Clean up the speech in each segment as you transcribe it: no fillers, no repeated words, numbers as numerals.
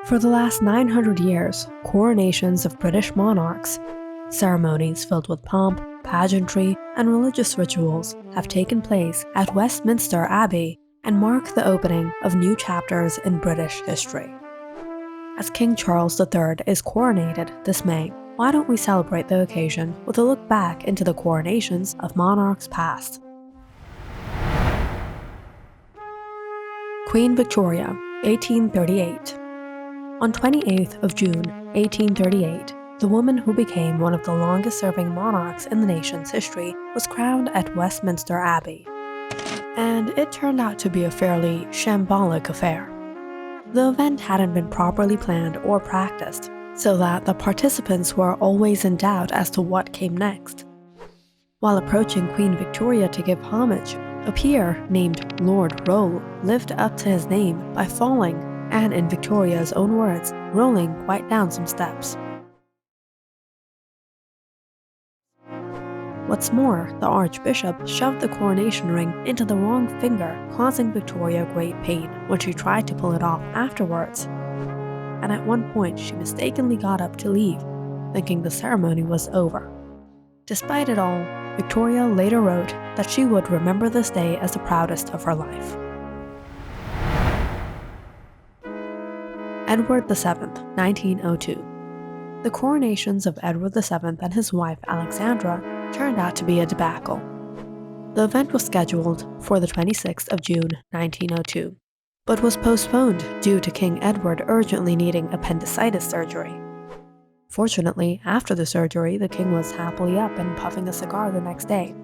For the last 900 years, coronations of British monarchs, ceremonies filled with pomp, pageantry, and religious rituals, have taken place at Westminster Abbey and mark the opening of new chapters in British history. As King Charles III is coronated this May, why don't we celebrate the occasion with a look back into the coronations of monarchs past? Queen Victoria, 1838. On 28th of June, 1838, the woman who became one of the longest-serving monarchs in the nation's history was crowned at Westminster Abbey. And it turned out to be a fairly shambolic affair. The event hadn't been properly planned or practiced, so that the participants were always in doubt as to what came next. While approaching Queen Victoria to give homage, a peer named Lord Rolle lived up to his name by falling, and in Victoria's own words, rolling quite down some steps. What's more, the Archbishop shoved the coronation ring into the wrong finger, causing Victoria great pain when she tried to pull it off afterwards. And at one point, she mistakenly got up to leave, thinking the ceremony was over. Despite it all, Victoria later wrote that she would remember this day as the proudest of her life. Edward VII, 1902. The coronations of Edward VII and his wife Alexandra turned out to be a debacle. The event was scheduled for the 26th of June, 1902, but was postponed due to King Edward urgently needing appendicitis surgery. Fortunately, after the surgery, the king was happily up and puffing a cigar the next day.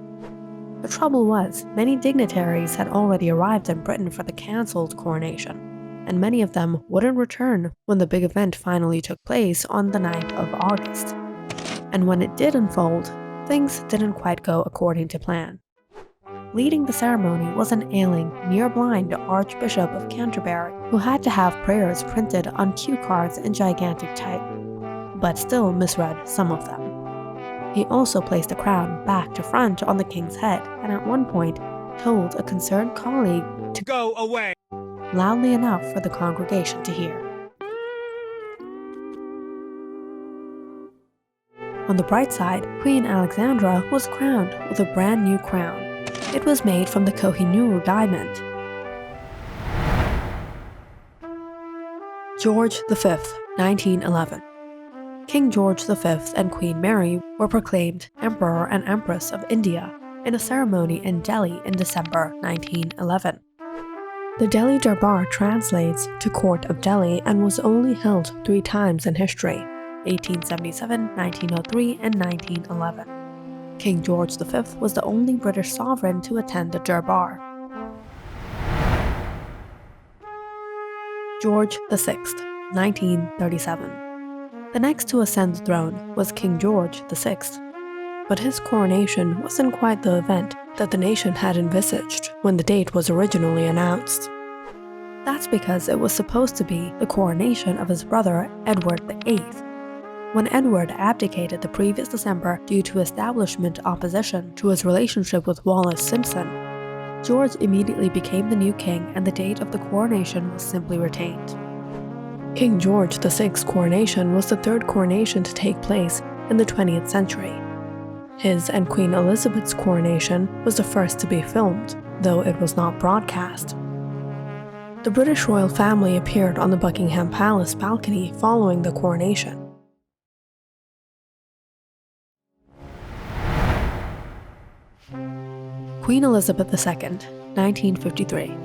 The trouble was, many dignitaries had already arrived in Britain for the cancelled coronation, and many of them wouldn't return when the big event finally took place on the 9th of August. And when it did unfold, things didn't quite go according to plan. Leading the ceremony was an ailing, near-blind Archbishop of Canterbury who had to have prayers printed on cue cards in gigantic type, but still misread some of them. He also placed the crown back to front on the king's head and at one point told a concerned colleague to go away loudly enough for the congregation to hear. On the bright side, Queen Alexandra was crowned with a brand new crown. It was made from the Kohinoor diamond. George V, 1911. King George V and Queen Mary were proclaimed Emperor and Empress of India in a ceremony in Delhi in December 1911. The Delhi Darbar translates to Court of Delhi and was only held 3 times in history: 1877, 1903, and 1911. King George V was the only British sovereign to attend the Darbar. George VI, 1937. The next to ascend the throne was King George VI, but his coronation wasn't quite the event that the nation had envisaged when the date was originally announced. That's because it was supposed to be the coronation of his brother Edward VIII. When Edward abdicated the previous December due to establishment opposition to his relationship with Wallis Simpson, George immediately became the new king and the date of the coronation was simply retained. King George VI's coronation was the 3rd coronation to take place in the 20th century. His and Queen Elizabeth's coronation was the first to be filmed, though it was not broadcast. The British royal family appeared on the Buckingham Palace balcony following the coronation. Queen Elizabeth II, 1953.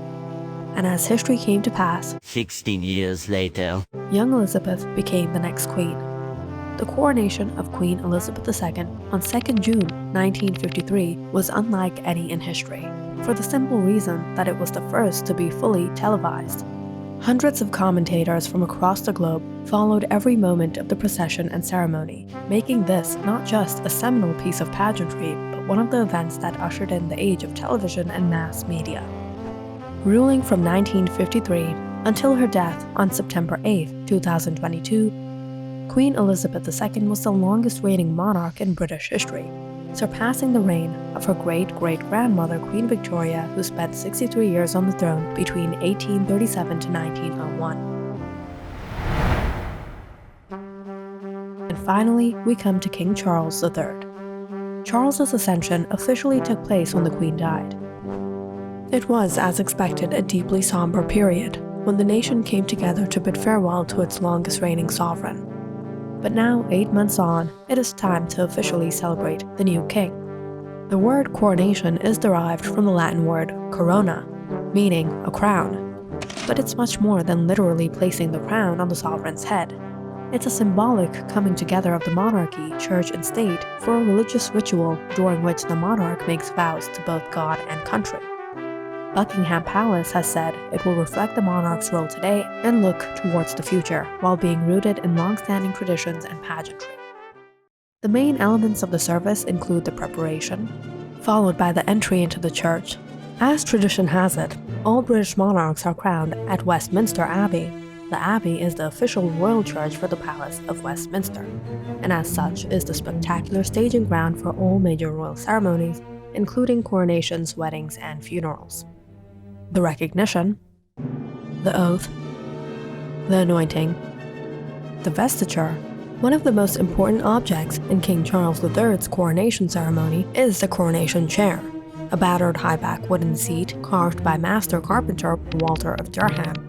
And as history came to pass, 16 years later, young Elizabeth became the next queen. The coronation of Queen Elizabeth II on 2nd June 1953 was unlike any in history, for the simple reason that it was the first to be fully televised. Hundreds of commentators from across the globe followed every moment of the procession and ceremony, making this not just a seminal piece of pageantry, but one of the events that ushered in the age of television and mass media. Ruling from 1953 until her death on September 8, 2022, Queen Elizabeth II was the longest-reigning monarch in British history, surpassing the reign of her great-great-grandmother Queen Victoria, who spent 63 years on the throne between 1837 to 1901. finally, we come to King Charles III. Charles's ascension officially took place when the Queen died. It was, as expected, a deeply somber period, when the nation came together to bid farewell to its longest reigning sovereign. But now, 8 months on, it is time to officially celebrate the new king. The word coronation is derived from the Latin word corona, meaning a crown. But it's much more than literally placing the crown on the sovereign's head. It's a symbolic coming together of the monarchy, church, and state for a religious ritual during which the monarch makes vows to both God and country. Buckingham Palace has said it will reflect the monarch's role today and look towards the future, while being rooted in long-standing traditions and pageantry. The main elements of the service include the preparation, followed by the entry into the church. As tradition has it, all British monarchs are crowned at Westminster Abbey. The Abbey is the official royal church for the Palace of Westminster, and as such is the spectacular staging ground for all major royal ceremonies, including coronations, weddings, and funerals. The recognition, the oath, the anointing, the vestiture. One of the most important objects in King Charles III's coronation ceremony is the coronation chair, a battered high-back wooden seat carved by master carpenter Walter of Durham.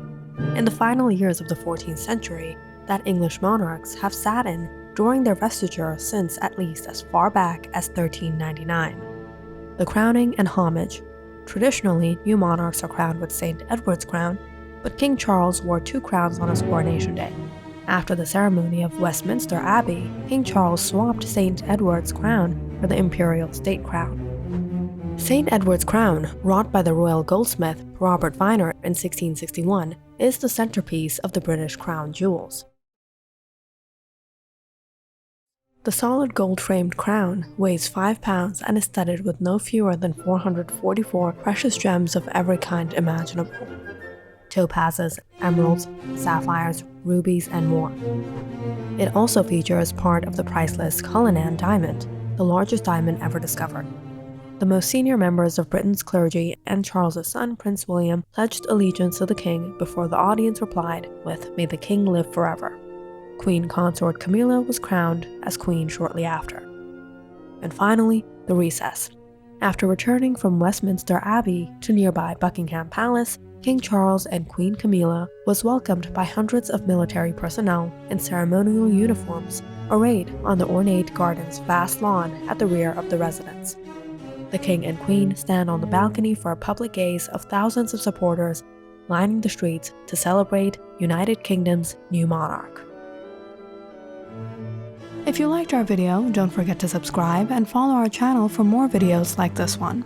In the final years of the 14th century, that English monarchs have sat in during their vestiture since at least as far back as 1399. The crowning and homage. Traditionally, new monarchs are crowned with St. Edward's crown, but King Charles wore 2 crowns on his coronation day. After the ceremony of Westminster Abbey, King Charles swapped St. Edward's crown for the imperial state crown. St. Edward's crown, wrought by the royal goldsmith Robert Viner in 1661, is the centerpiece of the British crown jewels. The solid gold-framed crown weighs 5 pounds and is studded with no fewer than 444 precious gems of every kind imaginable. Topazes, emeralds, sapphires, rubies, and more. It also features part of the priceless Cullinan diamond, the largest diamond ever discovered. The most senior members of Britain's clergy and Charles's son, Prince William, pledged allegiance to the king before the audience replied with, "May the king live forever." Queen Consort Camilla was crowned as queen shortly after. And finally, the recess. After returning from Westminster Abbey to nearby Buckingham Palace, King Charles and Queen Camilla was welcomed by hundreds of military personnel in ceremonial uniforms, arrayed on the ornate garden's vast lawn at the rear of the residence. The king and queen stand on the balcony for a public gaze of thousands of supporters lining the streets to celebrate United Kingdom's new monarch. If you liked our video, don't forget to subscribe and follow our channel for more videos like this one.